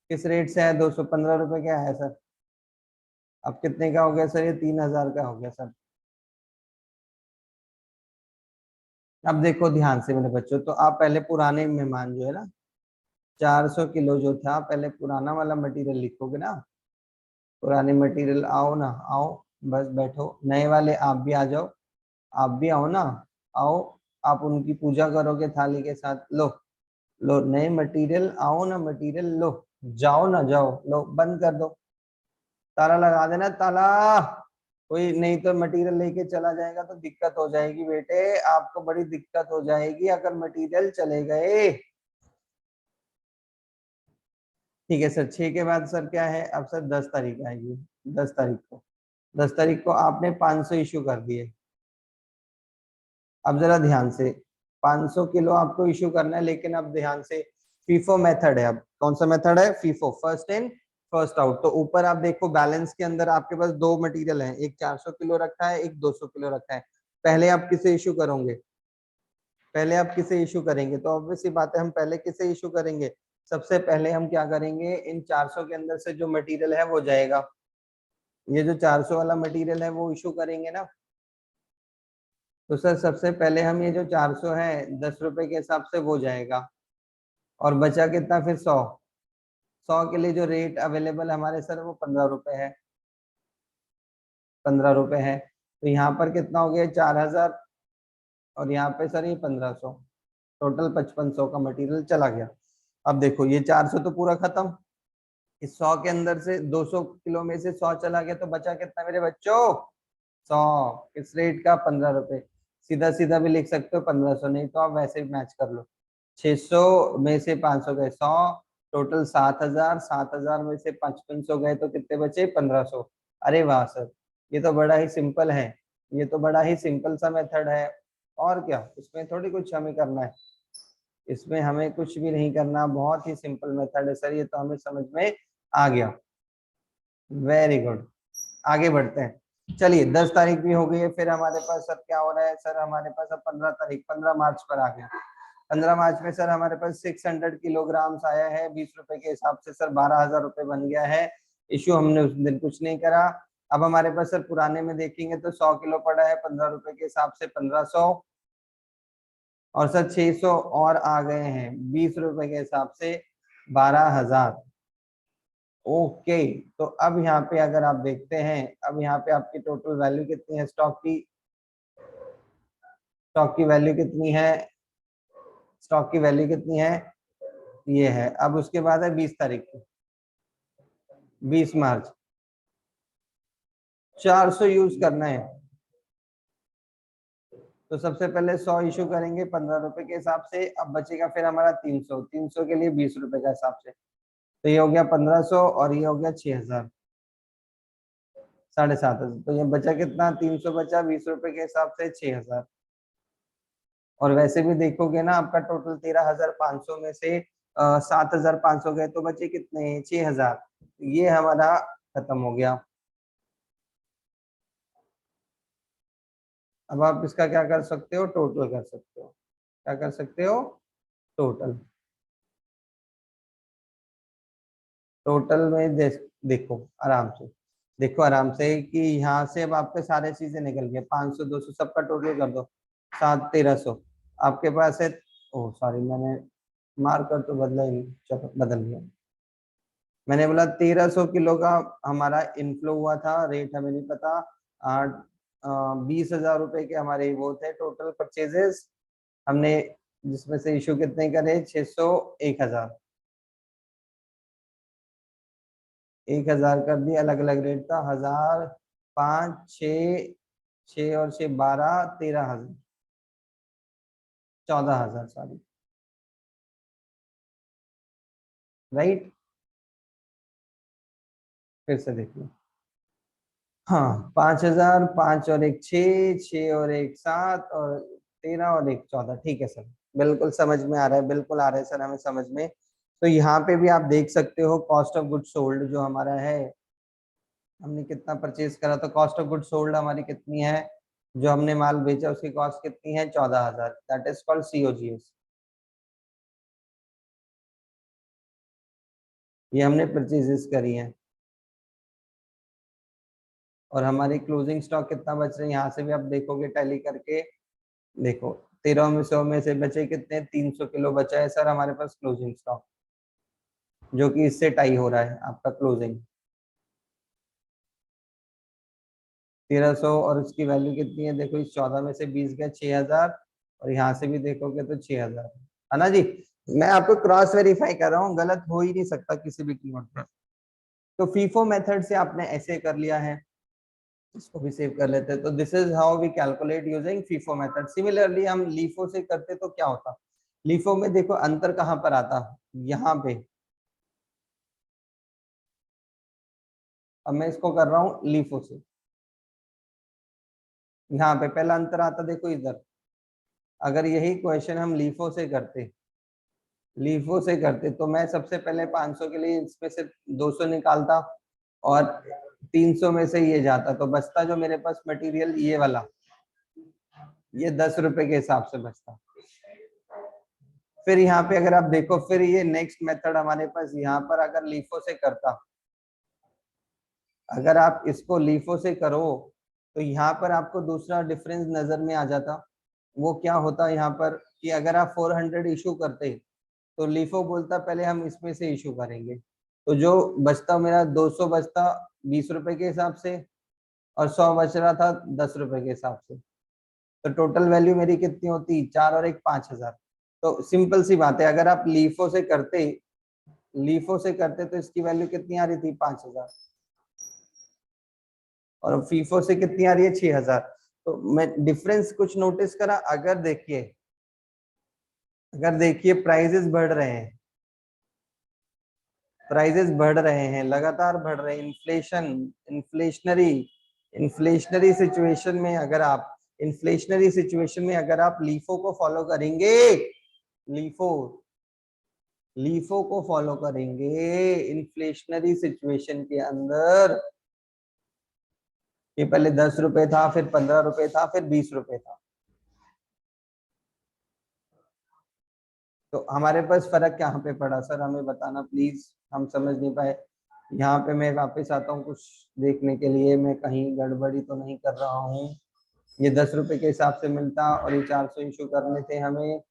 किस रेट से है? 215 रुपए क्या है सर? अब कितने का हो गया सर? ये 3,000 का हो गया सर। अब देखो ध्यान से मेरे बच्चों, तो आप पहले पुराने मेहमान जो है ना, 400 किलो जो था, पहले पुराना वाला मटेरियल लिखोगे ना। पुराने मटेरियल, आओ ना आओ, बस बैठो। नए वाले आप भी आ जाओ, आप भी आओ ना, आओ। आप उनकी पूजा करोगे थाली के साथ। लो, लो नए मटेरियल, आओ ना मटेरियल लो। जाओ ना जाओ, लो बंद कर दो। ताला लगा देना, ताला। कोई नहीं तो मटेरियल लेके चला जाएगा तो दिक्कत हो जाएगी बेटे, आपको बड़ी दिक्कत हो जाएगी अगर मटेरियल चले गए। ठीक है सर। 6 के बाद सर क्या है? अब सर 10 तारीख आएगी। 10 तारीख को, 10 तारीख को आपने 500 इशू कर दिए। अब जरा ध्यान से, 500 किलो आपको इशू करना है, लेकिन अब ध्यान से, फीफो मेथड है। अब कौन सा मेथड है? FIFO, first in first out. तो ऊपर आप देखो बैलेंस के अंदर आपके पास दो मटेरियल हैं, एक 400 किलो रखा है, एक 200 किलो रखा है। पहले आप किसे इशू करोगे? पहले आप किसे इशू करेंगे? तो ऑब्वियस सी बात है, हम पहले किसे इशू करेंगे? सबसे पहले हम क्या करेंगे, इन 400 के अंदर से जो मटेरियल है वो जाएगा। ये जो 400 वाला मटेरियल है वो इशू करेंगे ना। तो सर सबसे पहले हम ये जो 400 है, 10 रुपए के हिसाब से वो जाएगा। और बचा कितना फिर? 100। 100 के लिए जो रेट अवेलेबल हमारे सर वो 15 रुपए है। 15 रुपए है। तो यहाँ पर कितना हो गया? 4,000। और यहाँ पे सर ये 1,500। टोटल 5,500 का मटेरियल चला गया। अब देखो ये 400 तो पूरा खत्म। इस 100 के अंदर से 200 किलो में से 100 चला गया, तो बचा कितना मेरे बच्चों? 100। किस रेट का? 15 रुपए। सीधा सीधा भी लिख सकते हो 1,500, नहीं तो आप वैसे भी मैच कर लो। 600 में से 500 गए, 100। टोटल 7,000। 7,000 में से 5,500 गए तो कितने बचे? 1,500। अरे वाह सर, ये तो बड़ा ही सिंपल है। ये तो बड़ा ही सिंपल सा मेथड है। और क्या, इसमें थोड़ी कुछ हमें करना है। इसमें हमें कुछ भी नहीं करना, बहुत ही सिंपल मेथड है सर, ये तो हमें समझ में आ गया। Very good. आगे बढ़ते हैं। चलिए 10 तारीख भी हो गई है। फिर हमारे पास सर क्या हो रहा है? सर हमारे पास अब 15 तारीख, 15 मार्च पर आ गया। 15 मार्च में सर हमारे पास 600 किलोग्राम्स आया है। 20 रुपए के हिसाब से सर 12,000 रुपए बन गया है। इशू हमने उस दिन कुछ नहीं करा। अब हमारे पास सर पुराने में देखेंगे तो 100 किलो पड़ा है, 15 रुपए के हिसाब से 1,500। और सर 600 और आ गए हैं 20 रुपए के हिसाब से 12,000। ओके। तो अब यहाँ पे अगर आप देखते हैं, अब यहाँ पे आपकी टोटल वैल्यू कितनी है स्टॉक की? स्टॉक की वैल्यू कितनी है? स्टॉक की वैल्यू कितनी है? ये है। अब उसके बाद है 20 तारीख को, 20 मार्च। 400 यूज करना है। तो सबसे पहले 100 इशू करेंगे 15 रुपए के हिसाब से। अब बचेगा फिर हमारा 300। 300 के लिए 20 रुपए का हिसाब से। तो ये हो गया 1,500 और ये हो गया 6,000, 7,500। तो ये बचा कितना? 300 बचा 20 रुपए के हिसाब से, 6,000। और वैसे भी देखोगे ना, आपका टोटल 13,500 में से 7,500 गए तो बचे कितने? 6,000। ये हमारा खत्म हो गया। अब आप इसका क्या कर सकते हो? टोटल कर सकते हो। क्या कर सकते हो? टोटल। टोटल में देखो आराम से, देखो आराम से कि यहाँ से अब आपके सारे चीजें निकल गए। 500 200 सबका टोटल कर दो, 7 1300। आपके पास है, ओह सॉरी मैंने मार्कर तो बदला ही नहीं, चलो बदल दिया। मैंने बोला 1300 किलो का हमारा इनफ्लो हुआ था, रेट हमें नहीं पता। 20,000 रुपए के हमारे वो थे टोटल परचेजेस हमने, जिसमें से इशू कितने करे, 600, 1000, 1000 कर दिए। अलग अलग रेट था, 1000, 5, 6, 6 और 6 12, 13,000, 14,000 सॉरी, राइट। फिर से देखिए, हाँ 5,000, 5 और एक 6, 6 और एक 7 और 13 और एक 14, ठीक है सर, बिल्कुल समझ में आ रहा है, बिल्कुल आ रहा है सर हमें समझ में। तो यहाँ पे भी आप देख सकते हो कॉस्ट ऑफ गुड सोल्ड जो हमारा है, हमने कितना परचेज करा, तो कॉस्ट ऑफ गुड सोल्ड हमारी कितनी है, जो हमने माल बेचा उसकी कॉस्ट कितनी है, 14,000, दैट इज कॉल्ड सीओजीएस। ये हमने परचेजेस करी है। और हमारी क्लोजिंग स्टॉक कितना बच रहा है, यहाँ से भी आप देखोगे टैली करके, देखो 1300 में से बचे कितने, 300 किलो बचा है सर हमारे पास क्लोजिंग स्टॉक, जो कि इससे टाई हो रहा है आपका क्लोजिंग 1300, और उसकी वैल्यू कितनी है, देखो इस 14 में से 20 गया 6,000, और यहाँ से भी देखोगे तो 6,000 है ना जी। मैं आपको क्रॉस वेरीफाई कर रहा हूँ, गलत हो ही नहीं सकता किसी भी कीमत पर। तो फीफो मेथड से आपने ऐसे कर लिया है, इसको भी सेव कर लेते हैं। तो this is how we calculate using FIFO method. Similarly हम लीफो से करते तो क्या होता, लीफो में देखो अंतर कहाँ पर आता, यहाँ पे। अब मैं इसको कर रहा हूँ लीफो से, यहाँ पे पहला अंतर आता देखो इधर। अगर यही क्वेश्चन हम लीफो से करते तो मैं सबसे पहले 500 के लिए इसमें से 200 निकालता, और 300 में से ये जाता, तो बचता जो मेरे पास मटेरियल ये वाला, ये 10 रुपए के हिसाब से बचता। फिर यहाँ पे अगर आप देखो, फिर ये नेक्स्ट मेथड हमारे पास यहाँ पर अगर लीफो से करता, अगर आप इसको लीफो से करो तो यहाँ पर आपको दूसरा डिफरेंस नजर में आ जाता। वो क्या होता यहाँ पर कि अगर आप 400 इशू करते तो लीफो बोलता पहले हम इसमें से इशू करेंगे, तो जो बचता मेरा 200 बचता 20 रुपए के हिसाब से, और 100 बच रहा था 10 रुपए के हिसाब से। तो टोटल वैल्यू मेरी कितनी होती, 4 और एक 5,000। तो सिंपल सी बात है, अगर आप लीफो से करते तो इसकी वैल्यू कितनी आ रही थी, 5,000, और फीफो से कितनी आ रही है, 6,000। तो मैं डिफरेंस कुछ नोटिस करा, अगर देखिए प्राइजेस बढ़ रहे हैं, प्राइजेस बढ़ रहे हैं, लगातार बढ़ रहे हैं, इन्फ्लेशनरी इन्फ्लेशनरी सिचुएशन में अगर आप लीफो को फॉलो करेंगे, लीफो लीफो को फॉलो करेंगे इन्फ्लेशनरी सिचुएशन के अंदर, ये पहले 10 रुपए था, फिर 15 रुपए था, फिर 20 रुपए था, तो हमारे पास फर्क कहाँ पे पड़ा सर, हमें बताना प्लीज, हम समझ नहीं पाए। यहाँ पे मैं वापस आता हूँ कुछ देखने के लिए, मैं कहीं गड़बड़ी तो नहीं कर रहा हूँ। ये 10 रुपए के हिसाब से मिलता, और ये 400 इशू करने थे हमें,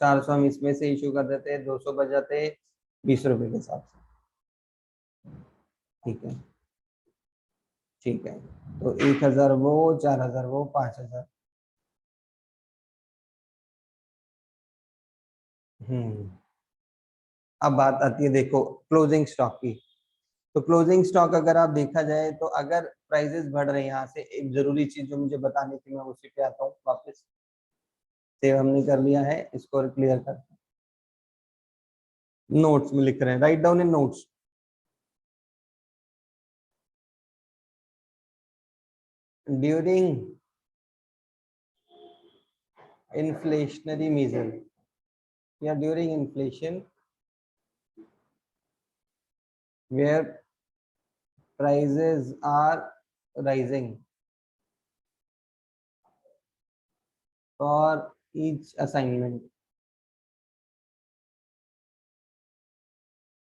400 हम इसमें से इशू कर देते, 200 बच जाते 20 रुपए के हिसाब से, ठीक है, ठीक है। तो 1,000 वो, 4,000 वो, 5,000। अब बात आती है देखो क्लोजिंग स्टॉक की। तो क्लोजिंग स्टॉक अगर आप देखा जाए, तो अगर प्राइजेस बढ़ रहे हैं, यहाँ से एक जरूरी चीज जो मुझे बतानी थी मैं उसी पे आता हूँ वापस। सेव हमने कर लिया है, इसको क्लियर कर, नोट्स में लिख रहे हैं, write down in notes. During inflationary measure या during inflation where prices are rising for each assignment,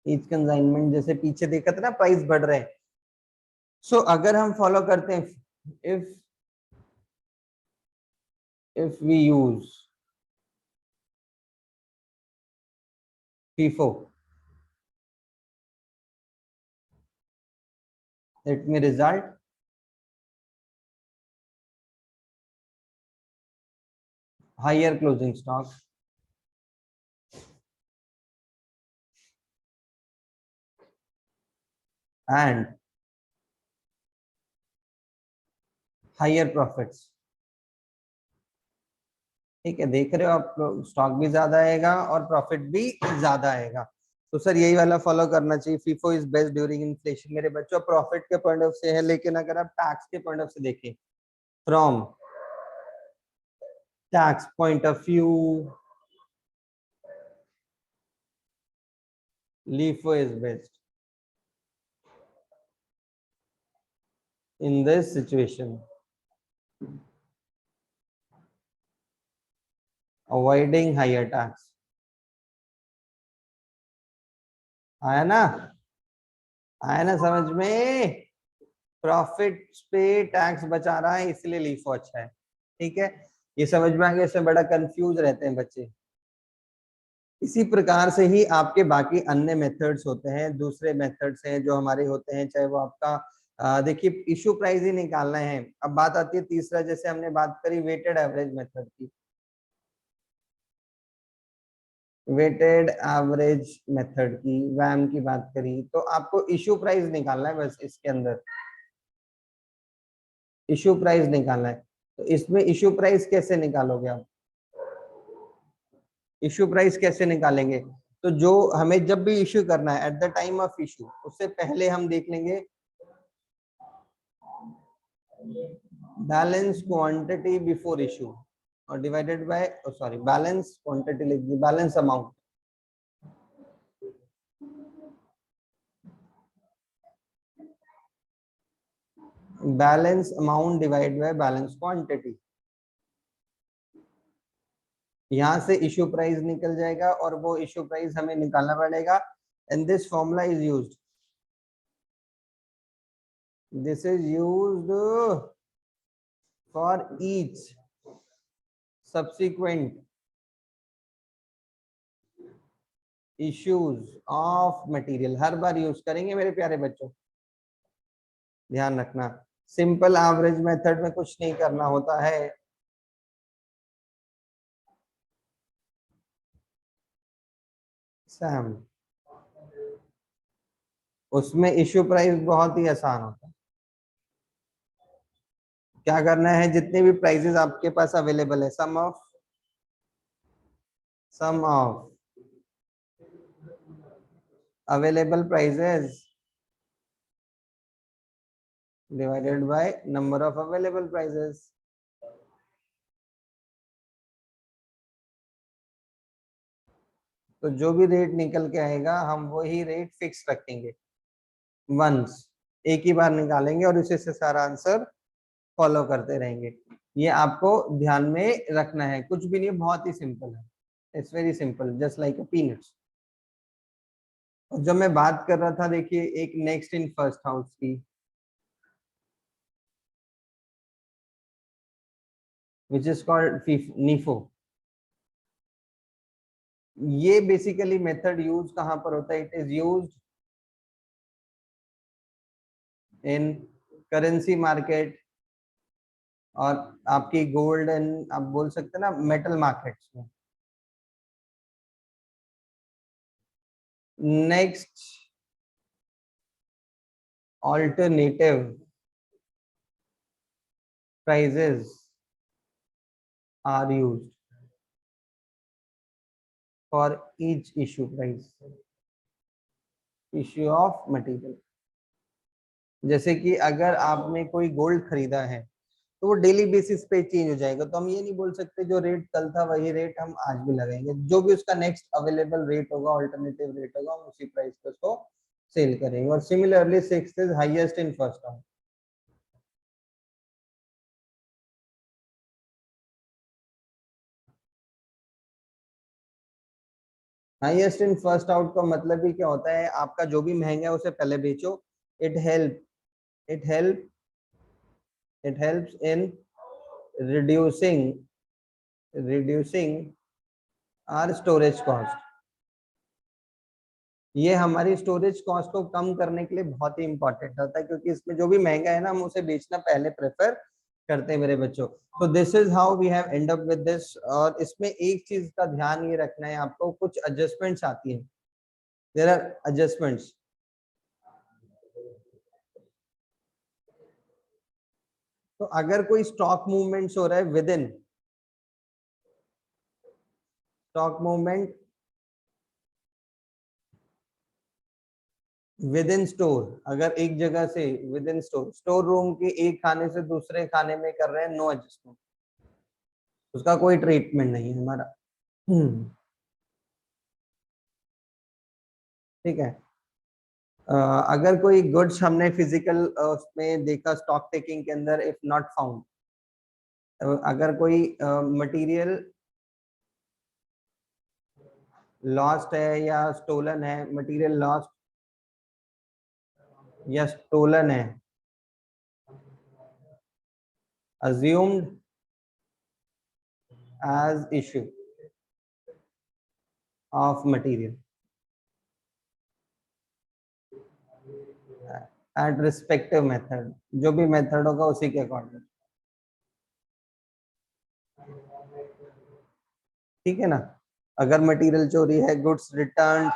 each consignment, जैसे पीछे देखा था ना प्राइस बढ़ रहे हैं। सो अगर हम फॉलो करते हैं, if we use FIFO. Let me result. Higher closing stock. And higher profits. ठीक है, देख रहे हो आप, स्टॉक भी ज्यादा आएगा और प्रॉफिट भी ज्यादा आएगा। तो सर यही वाला फॉलो करना चाहिए। FIFO is best during inflation. मेरे बच्चों प्रॉफिट के पॉइंट ऑफ से है, लेकिन अगर आप टैक्स के पॉइंट ऑफ से देखें, from tax point of view, LIFO is best in this situation. Avoiding higher tax. आया ना, आया ना समझ में? प्रॉफिट पे टैक्स बचा रहा है इसलिए LIFO अच्छा है। ठीक है, ये समझ में आ गया? इसमें बड़ा कंफ्यूज रहते हैं बच्चे। इसी प्रकार से ही आपके बाकी अन्य मेथड्स होते हैं, दूसरे मेथड्स हैं जो हमारे होते हैं, चाहे वो आपका देखिए इशू प्राइस ही निकालना है। अब बात आती है तीसरा, जैसे हमने बात करी वेटेड एवरेज मेथड की, वेटेड एवरेज मेथड की, वैम की बात करी, तो आपको इशू प्राइस निकालना है बस। इसके अंदर इशू प्राइस निकालना है। तो इसमें इशू प्राइस कैसे निकालोगे आप? इशू प्राइस कैसे निकालेंगे? तो जो हमें जब भी इशू करना है, at the time of issue, उससे पहले हम देख लेंगे बैलेंस क्वांटिटी बिफोर इशू और divided by, sorry balance quantity लिख दी, balance amount, balance amount divide by balance quantity. यहां से इशू प्राइस निकल जाएगा और वो इशू प्राइस हमें निकालना पड़ेगा। And this formula is used, this is used for each subsequent issues of material। Her bar use करेंगे मेरे प्यारे बच्चों, ध्यान रखना। सिंपल एवरेज मेथड में कुछ नहीं करना होता है। सैम, उसमें इशू प्राइस बहुत ही आसान होता है। क्या करना है, जितने भी प्राइसेस आपके पास अवेलेबल है, sum of available prices divided by number of available prices. तो जो भी रेट निकल के आएगा हम वही रेट फिक्स रखेंगे, वंस एक ही बार निकालेंगे और उसी से सारा आंसर फॉलो करते रहेंगे। ये आपको ध्यान में रखना है, कुछ भी नहीं, बहुत ही सिंपल है। It's very simple, just like a peanuts. और जब मैं बात कर रहा था, देखिए एक नेक्स्ट इन फर्स्ट हाउस की, विच इज कॉल्ड नीफो। ये बेसिकली मेथड यूज कहां पर होता है? It is used in currency market और आपकी गोल्ड एंड आप बोल सकते हैं ना मेटल मार्केट्स में। Next alternative prices are used for each issue price, issue of material. जैसे कि अगर आपने कोई गोल्ड खरीदा है तो वो डेली बेसिस पे चेंज हो जाएगा, तो हम ये नहीं बोल सकते जो रेट कल था वही रेट हम आज भी लगाएंगे। जो भी उसका नेक्स्ट अवेलेबल रेट होगा, ऑल्टरनेटिव रेट होगा, हम उसी प्राइस पे उसको सेल करेंगे। और similarly sixth is highest in first house. Highest in first out का मतलब ही क्या होता है? आपका जो भी महंगा है उसे पहले बेचो। It help it help it helps in reducing reducing our storage cost. ये हमारी स्टोरेज कॉस्ट को कम करने के लिए बहुत ही इंपॉर्टेंट होता है, क्योंकि इसमें जो भी महंगा है ना, हम उसे बेचना पहले प्रेफर करते हैं मेरे बच्चों। तो this is how we have end up with this. और इसमें एक चीज का ध्यान ये रखना है आपको, कुछ एडजस्टमेंट्स आती हैं, देयर आर एडजस्टमेंट्स। तो अगर कोई स्टॉक मूवमेंट्स हो रहा है with in stock movement with in store, अगर एक जगह से विद इन स्टोर रूम के एक खाने से दूसरे खाने में कर रहे हैं, नो एडजस्टमेंट, उसका कोई ट्रीटमेंट नहीं है हमारा। ठीक है। अगर कोई गुड्स हमने फिजिकल उसमें देखा स्टॉक टेकिंग के अंदर, इफ नॉट फाउंड, अगर कोई मटेरियल लॉस्ट है या स्टोलन है, मटेरियल लॉस्ट या स्टोलन है, assumed as issue of material at respective method, जो भी मेथड होगा उसी के अकॉर्डिंग। ठीक है ना। अगर मटेरियल चोरी है, गुड्स रिटर्न,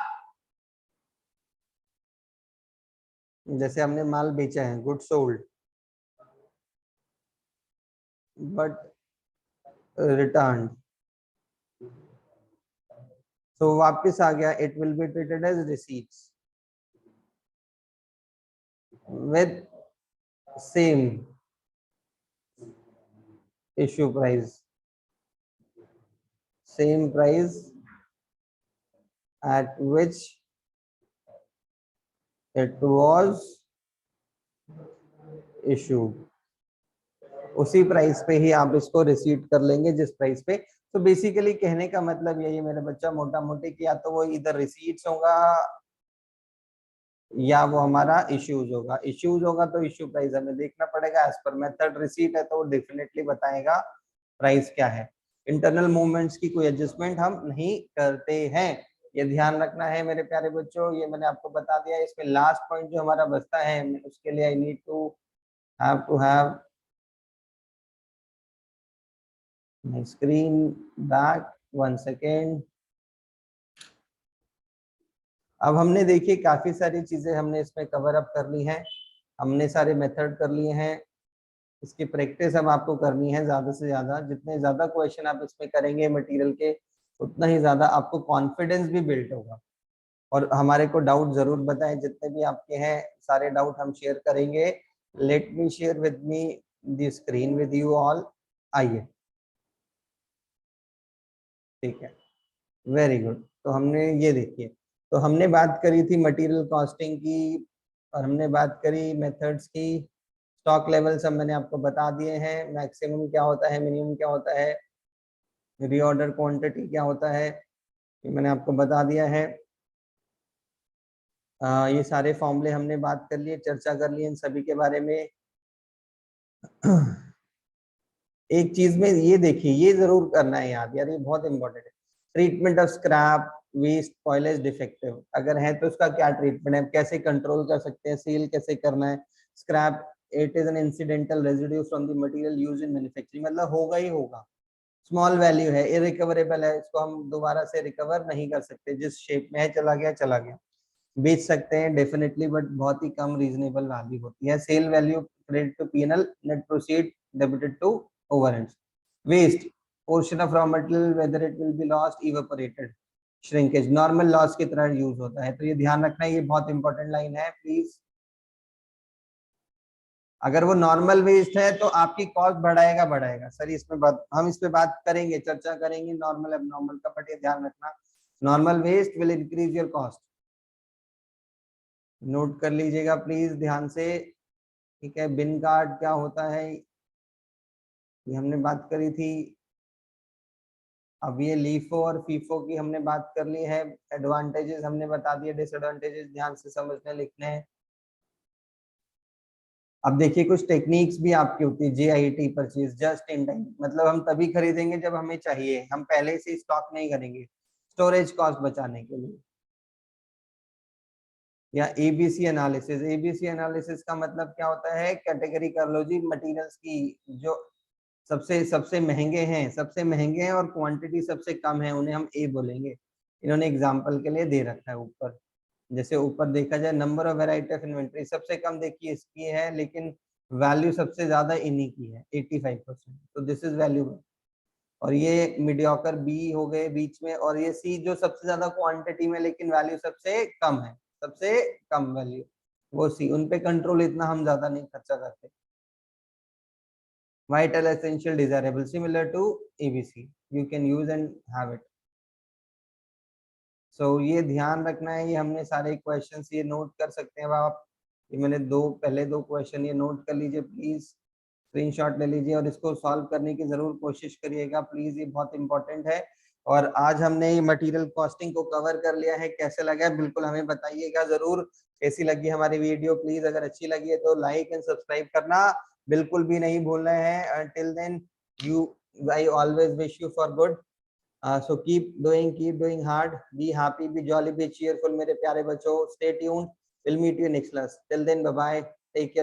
जैसे हमने माल बेचा है, गुड्स सोल्ड बट रिटर्न, तो वापस आ गया, it will be treated as receipts with same issue price, same price at which it was issued, उसी प्राइस पे ही आप इसको रिसीट कर लेंगे जिस प्राइस पे। तो बेसिकली कहने का मतलब यही है मेरे बच्चा, मोटा मोटी कि या तो वो इधर रिसीट्स होगा या वो हमारा इश्यूज होगा। इश्यूज होगा तो इश्यू प्राइस हमें देखना पड़ेगा एज पर मेथड, रिसीट है तो वो डेफिनेटली बताएगा प्राइस क्या है। इंटरनल मूवमेंट्स की कोई एडजस्टमेंट हम नहीं करते हैं, ये ध्यान रखना है मेरे प्यारे बच्चों। ये मैंने आपको बता दिया। इसमें लास्ट पॉइंट जो हमारा बचता है, उसके लिए I need to have my screen back, 1 second। अब हमने देखिए काफी सारी चीजें हमने इसमें कवर अप कर ली हैं, हमने सारे मेथड कर लिए हैं। इसकी प्रैक्टिस अब आपको करनी है ज्यादा से ज्यादा। जितने ज्यादा क्वेश्चन आप इसमें करेंगे मटेरियल के, उतना ही ज्यादा आपको कॉन्फिडेंस भी बिल्ड होगा। और हमारे को डाउट जरूर बताएं, जितने भी आपके हैं सारे डाउट हम शेयर करेंगे। Let me share with me the screen with you all. आइए, ठीक है, वेरी गुड। तो हमने ये देखिए, तो हमने बात करी थी मटेरियल कॉस्टिंग की, और हमने बात करी मेथड्स की। स्टॉक लेवल सब मैंने आपको बता दिए हैं, मैक्सिमम क्या होता है, मिनिमम क्या होता है, रीऑर्डर क्वांटिटी क्या होता है, ये मैंने आपको बता दिया है। ये सारे फॉर्मूले हमने बात कर लिए, चर्चा कर ली इन सभी के बारे में। एक चीज में ये देखिए, ये जरूर करना है याद यार, ये बहुत इंपॉर्टेंट है। Treatment of scrap waste spoilage defective, अगर है तो उसका क्या ट्रीटमेंट है, कैसे कंट्रोल कर सकते हैं, सेल कैसे करना है। Scrap, it is an incidental residue from the material used in manufacturing, मतलब होगा ही होगा, स्मॉल वैल्यू है, इरिकवरेबल है, इसको हम दोबारा से रिकवर नहीं कर सकते, जिस शेप में है चला गया चला गया। बेच सकते हैं डेफिनेटली, बट बहुत ही कम रीजनेबल वैल्यू होती है। Sale value credit to PNL, net proceed debited to overheads. Waste, portion of raw material whether it will be lost, evaporated, shrinkage, normal loss की तरह यूज होता है। तो ये ध्यान रखना है, ये बहुत इंपॉर्टेंट लाइन है प्लीज। अगर वो नॉर्मल वेस्ट है तो आपकी कॉस्ट बढ़ाएगा बढ़ाएगा सर, इसमें बात हम इस पे बात करेंगे, चर्चा करेंगे नॉर्मल एबनॉर्मल का, बट ये ध्यान रखना, normal waste will increase your cost. Note कर लीजिएगा प्लीज ध्यान से। ठीक है, बिन कार्ड क्या होता है, ये हमने बात करी थी। अब ये लीफो और फीफो की हमने बात कर ली है। एडवांटेजेस हमने बता दिए, डिसएडवांटेजेस ध्यान से समझने लिखने हैं। अब देखिए कुछ टेक्निक्स भी आपकी होती है, JIT purchase, just in time, मतलब हम तभी खरीदेंगे जब हमें चाहिए, हम पहले से स्टॉक नहीं करेंगे, स्टोरेज कॉस्ट बचाने के लिए। या एबीसी एनालिसिस। एबीसी एनालिसिस का मतलब क्या होता है, कैटेगरी कर लो जी मटेरियल्स की, जो सबसे सबसे महंगे हैं और क्वांटिटी सबसे कम है, उन्हें हम ए बोलेंगे। इन्होंने एग्जांपल के लिए दे रखा है ऊपर, जैसे ऊपर देखा जाए number of variety of inventory सबसे कम देखिए इसकी है, लेकिन वैल्यू सबसे ज्यादा इन्हीं की है 85%, तो दिस इज वैल्यू। और ये मीडियोकर बी हो गए बीच में, और ये सी जो सबसे ज्यादा क्वांटिटी में लेकिन वैल्यू सबसे कम है, सबसे कम वैल्यू वो सी, उन पे कंट्रोल इतना हम ज्यादा नहीं खर्चा करते। Vital, essential, desirable, similar to ABC, you can use and have it. So ये ध्यान रखना है, ये हमने सारे क्वेश्चंस ये नोट कर सकते हैं आप, ये मैंने पहले दो क्वेश्चन ये नोट कर लीजिए प्लीज, स्क्रीनशॉट ले लीजिए और इसको सॉल्व करने की जरूर कोशिश करिएगा प्लीज, ये बहुत इंपॉर्टेंट है। और आज हमने ये मटेरियल कॉस्टिंग को कवर कर लिया है, कैसे लगा है बिल्कुल हमें बताइएगा जरूर, कैसी लगी हमारी वीडियो। प्लीज अगर अच्छी लगी है तो लाइक एंड सब्सक्राइब करना बिल्कुल भी नहीं भूलना है। until then you, I always wish you for good, so keep doing hard, be happy, be jolly, be cheerful मेरे प्यारे बच्चों, stay tuned, we'll meet you next class, till then bye bye, take care।